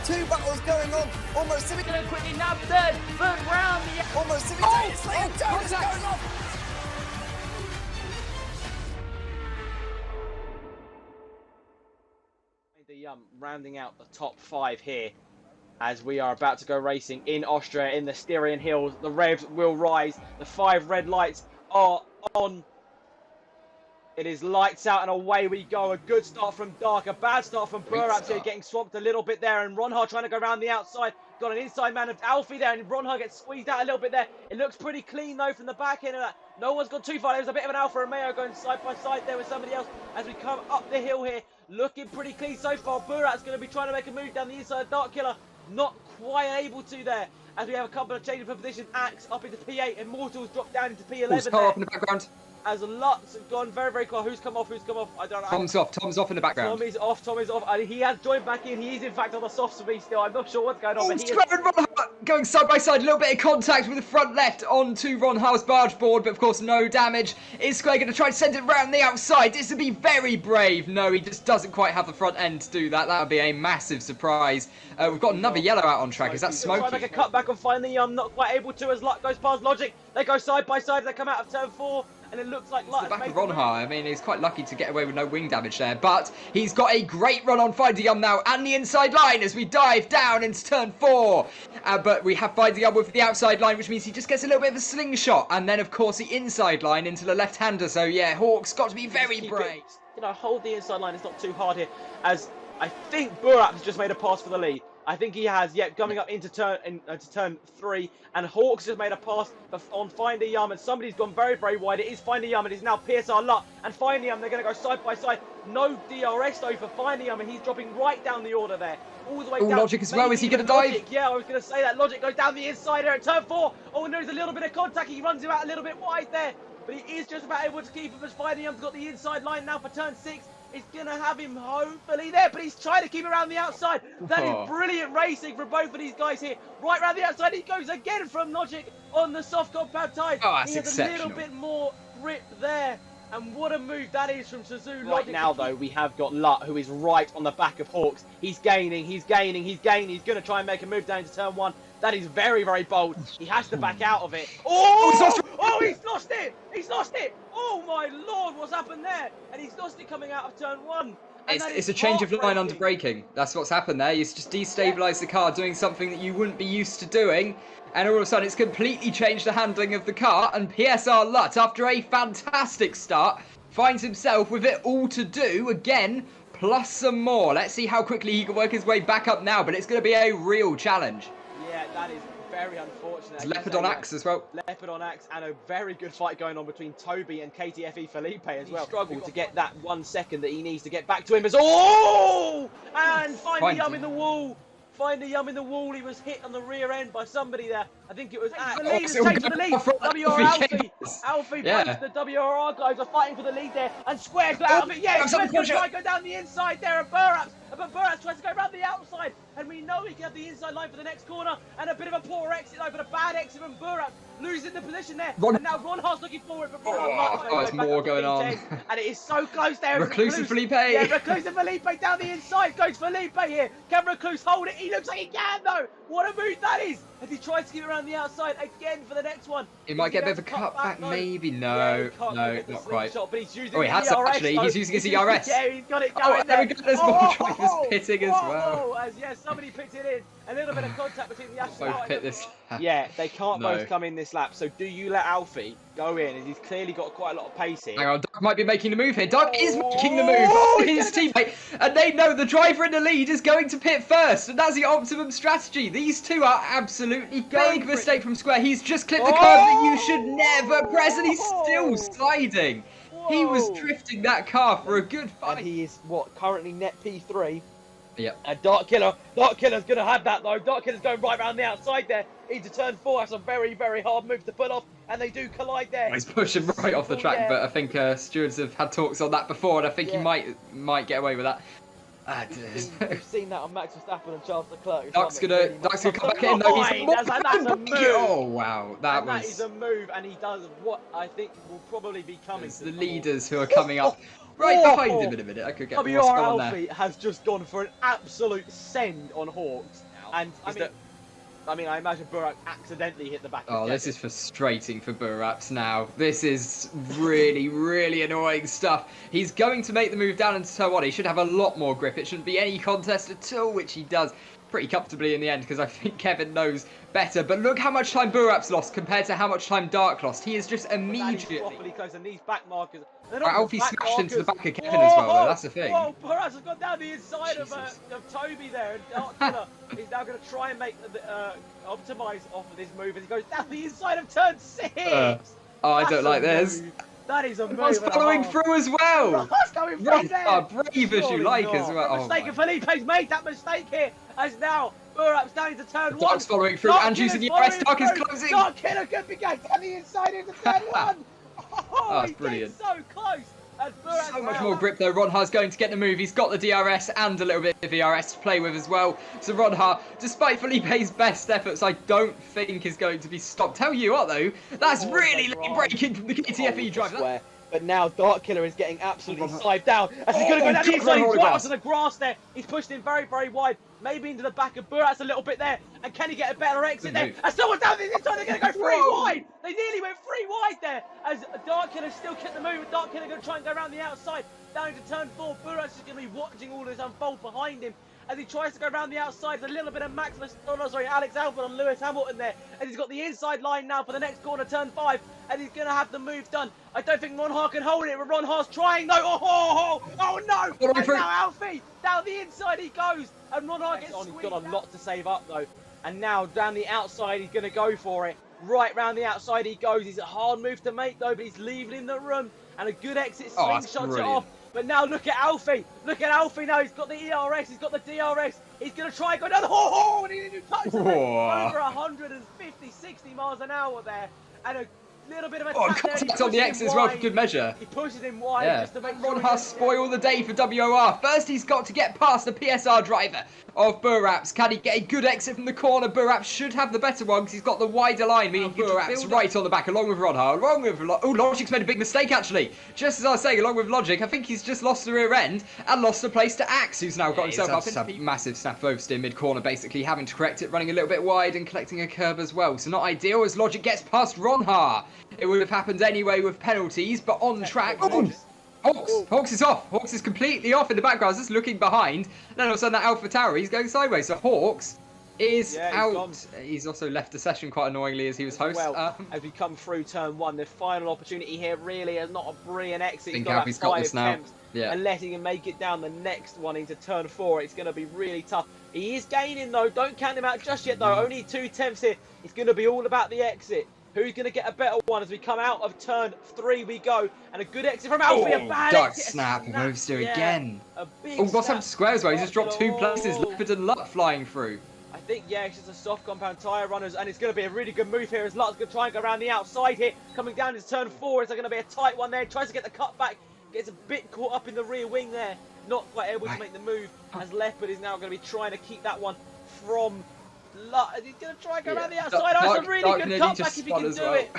two battles going on. Almost Going to quickly nab third round. Almost simultaneously. Jonas going off. Rounding out the top 5 here as we are about to go racing in Austria in the Styrian Hills. The revs will rise. The 5 red lights are on. It is lights out and away we go. A good start from Dark, a bad start from Burraps here, getting swamped a little bit there. And Ronhar trying to go around the outside. Got an inside man of Alfie there, and Ronhar gets squeezed out a little bit there. It looks pretty clean though from the back end of that. No one's gone too far. There's a bit of an Alpha Romeo going side by side there with somebody else as we come up the hill here. Looking pretty clean so far. Burraps going to be trying to make a move down the inside. Dark Killer not quite able to there. As we have a couple of changes for position. Axe up into P8. Immortals drop down into P11. Car up in the background. As lots have gone very, very quick. Who's come off? I don't know. Tom's off in the background. Tom is off. He has joined back in. He is, in fact, on the softs for me still. I'm not sure what's going on. But he is... Going side by side, a little bit of contact with the front left onto Ronhar's barge board, but of course no damage. Is Square going to try to send it round the outside? This would be very brave. No, he just doesn't quite have the front end to do that. That would be a massive surprise. We've got another yellow out on track. Is that Smokey? Try to make a cut back and finally not quite able to as Luck goes past Logic. They go side by side as they come out of turn 4. And it looks like Luck. The back of Ronhar. I mean, he's quite lucky to get away with no wing damage there. But he's got a great run on Findeyum now and the inside line as we dive down into turn 4. But we have Findeyum with the outside line, which means he just gets a little bit of a slingshot. And then, of course, the inside line into the left-hander. So, yeah, Hawk's got to be very brave. Hold the inside line. It's not too hard here. As I think Burap has just made a pass for the lead. I think he has, coming up into turn 3, and Hawks just made a pass on Findeyum, and somebody's gone very, very wide. It is Findeyum, and it is now PSR Luck, and Findeyum, they're going to go side by side. No DRS though for Findeyum, and he's dropping right down the order there, all the way down. Logic as well, is he going to dive? Yeah, I was going to say that. Logic goes down the inside there at turn 4. Oh, and there's a little bit of contact. He runs him out a little bit wide there, but he is just about able to keep him as Findeyum's got the inside line now for turn 6. It's going to have him hopefully there, but he's trying to keep it around the outside. That is brilliant racing from both of these guys here. Right around the outside, he goes again from Logic on the soft compound tires. Oh, that's he has exceptional. a little bit more grip there. And what a move that is from Suzu. Right now, though, we have got Lut, who is right on the back of Hawks. He's gaining. He's going to try and make a move down to turn 1. That is very, very bold. He has to back out of it. Oh, he's lost it. He's lost it. Oh, my Lord, what's happened there? And he's lost it coming out of turn 1. It's a change of line under braking. That's what's happened there. He's just destabilised the car, doing something that you wouldn't be used to doing. And all of a sudden, it's completely changed the handling of the car. And PSR Lut, after a fantastic start, finds himself with it all to do again, plus some more. Let's see how quickly he can work his way back up now. But it's going to be a real challenge. Yeah, that is very unfortunate. Leopard on Axe as well. Leopard on Axe, and a very good fight going on between Toby and KTFE Felipe as well. He struggled to get that 1 second that he needs to get back to him. And Findeyum in the wall. Findeyum in the wall. He was hit on the rear end by somebody there. I think it was Axe. The lead is taken for the lead. WR Alfie. Both the WRR guys are fighting for the lead there. And Square's out of it. Yeah, Square's going to try and go down the inside there of Burraps. But Burraps tries to go around the outside. And we know he can have the inside line for the next corner. And a bit of a poor exit though, but a bad exit from Burraps. Losing the position there. And now Ronhar's looking forward. But there's more going on. And it is so close there. Reclusive Felipe. Yeah, Reclusive Felipe down the inside. Goes Felipe here. Can Recluse hold it? He looks like he can though. What a move that is. As he tries to keep it around the outside again for the next one. He might get a bit of a cut back, maybe. No, not quite. Shot, but he's using he has actually. He's using his ERS. Yeah, he's got it going there we go. There's more drivers pitting as well. Somebody picked it in. A little bit of contact between the Aston both pit this. Yeah, they can't both come in this lap. So do you let Alfie go in? As he's clearly got quite a lot of pace here. Hang on, Doug might be making the move here. Doug is making the move on his teammate. And they know the driver in the lead is going to pit first. And that's the optimum strategy. These two are absolutely big mistake from Square. He's just clipped the curve that you should never press. And he's still sliding. He was drifting that car for a good fight. And he is, currently net P3. Yep. And Dark Killer's going to have that though. Dark Killer's going right around the outside there into turn 4. That's a very, very hard move to pull off, and they do collide there. He's pushing right off the track, but I think stewards have had talks on that before, and I think he might get away with that. We've seen that on Max Verstappen and Charles Leclerc. Dark's gonna come back in. That's a move. Oh wow, that is a move, and he does what I think will probably be coming. It's the leaders who are coming up. right Oh! behind him in a minute. I could get what's WR going on there. Alfie has just gone for an absolute send on Hawks. And I mean, I imagine Burak accidentally hit the back of Oh, Kevin. this is frustrating for Buraps now. This is really, really annoying stuff. He's going to make the move down into turn 1. He should have a lot more grip. It shouldn't be any contest at all, which he does pretty comfortably in the end, because I think Kevin knows better. But look how much time Buraps lost compared to how much time Dark lost. He is just immediately... properly close, and these back markers... Alfie smashed into the back of Kevin as well, though. That's the thing. Whoa, Buraps has gone down the inside of Toby there, and Dark Killer is now going to try and make optimise off of this move, as he goes down the inside of turn 6! Oh, I don't like this. That is a move. Ross following through as well. Ross going through there. Brave as you like as well. The mistake, and Felipe's made that mistake here, as now Buraps down into turn 1. Dark's following through and using the US. Dark is closing. Dark Killer could be going down the inside into turn 1. Oh, that's brilliant. So close. So much more grip though. Ronhar's going to get the move. He's got the DRS and a little bit of VRS to play with as well. So Ronhar, despite Felipe's best efforts, I don't think is going to be stopped. Tell you what though, that's really late braking from the KTFE driver. But now Dark Killer is getting absolutely side down as he's going to go down the inside. He's right onto the grass there. He's pushed in very, very wide. Maybe into the back of Buraps a little bit there. And can he get a better exit there? And someone's down the inside. They're going to go 3 wide. They nearly went 3 wide there. As Dark Killer still kept the move. Dark Killer going to try and go around the outside. Down to turn 4. Buraps is going to be watching all this unfold behind him. As he tries to go around the outside, a little bit of Alex Albert on Lewis Hamilton there. And he's got the inside line now for the next corner, turn 5. And he's going to have the move done. I don't think Ronhar can hold it, but Ronhar's trying. No, oh no! And now Alfie, down the inside he goes. And Ronhar gets squeezed. He's got a lot to save up though. And now down the outside, he's going to go for it. Right round the outside he goes. He's a hard move to make though, but he's leaving him the room. And a good exit slingshots it off. But now look at Alfie. Look at Alfie now. He's got the ERS. He's got the DRS. He's going to try and go down. And he touches over 150, 60 miles an hour there. And a little bit of a contact on the X as well for good measure. He pushes him wide just to make sure. Ronhar spoil the day for WOR. First, he's got to get past the PSR driver of Buraps. Can he get a good exit from the corner? Buraps should have the better one because he's got the wider line, meaning Buraps right on the back, along with Ronhar. Logic's made a big mistake actually. Just as I was saying, along with Logic, I think he's just lost the rear end and lost the place to Axe, who's now got himself up into a massive snap oversteer mid-corner, basically having to correct it, running a little bit wide and collecting a curb as well. So not ideal as Logic gets past Ronhar. It would have happened anyway with penalties, but on track. Hawks is off. Hawks is completely off in the background, just looking behind. Then all of a sudden that Alpha Tower, he's going sideways. So Hawks is out. He's also left the session quite annoyingly as he was host. Well, as we come through turn 1, the final opportunity here really is not a brilliant exit. I think Alfie's got this now. And letting him make it down the next one into turn 4, it's going to be really tough. He is gaining though. Don't count him out just yet though. Only 2 attempts here. It's going to be all about the exit. Who's going to get a better one as we come out of turn 3 we go. And a good exit from Alfie. A bad dark exit. snap. Oversteer again. A big what's happened to Square as well? He's just dropped 2 places. Leopard and Luck flying through. I think, it's just a soft compound tyre runners. And it's going to be a really good move here as Luck's going to try and go around the outside here. Coming down into turn 4. Is there going to be a tight one there? Tries to get the cut back. Gets a bit caught up in the rear wing there. Not quite able to make the move. As Leopard is now going to be trying to keep that one from Luck. He's going to try and go around the outside. That's a really good cutback if he can do it.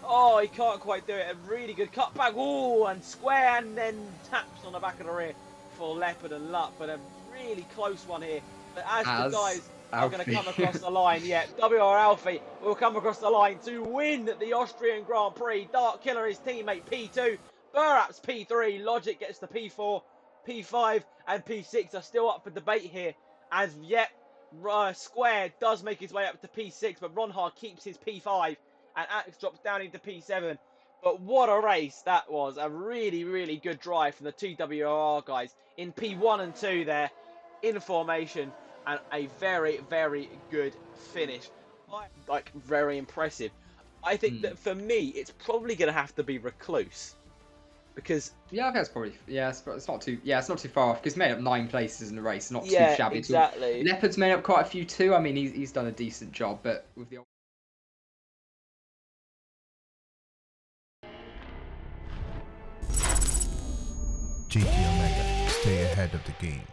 Oh, he can't quite do it. A really good cutback. Oh, and square, and then taps on the back of the rear for Leopard and Luck. But a really close one here. But as the guys are going to come across the line, WR Alfie will come across the line to win the Austrian Grand Prix. Dark Killer, his teammate, P2. Buraps, P3. Logic gets the P4. P5 and P6 are still up for debate here. As Square does make his way up to P6, but Ronhar keeps his P5. And Axe drops down into P7. But what a race that was. A really, really good drive from the 2 WR guys in P1 and 2 there in formation. And a very, very good finish. Very impressive. I think that for me, it's probably going to have to be Recluse. Because I think it's probably it's not too far off because he's made up 9 places in the race, not too shabby. Exactly. Leopard's made up quite a few too. I mean, he's done a decent job, but with the GT Omega, stay ahead of the game.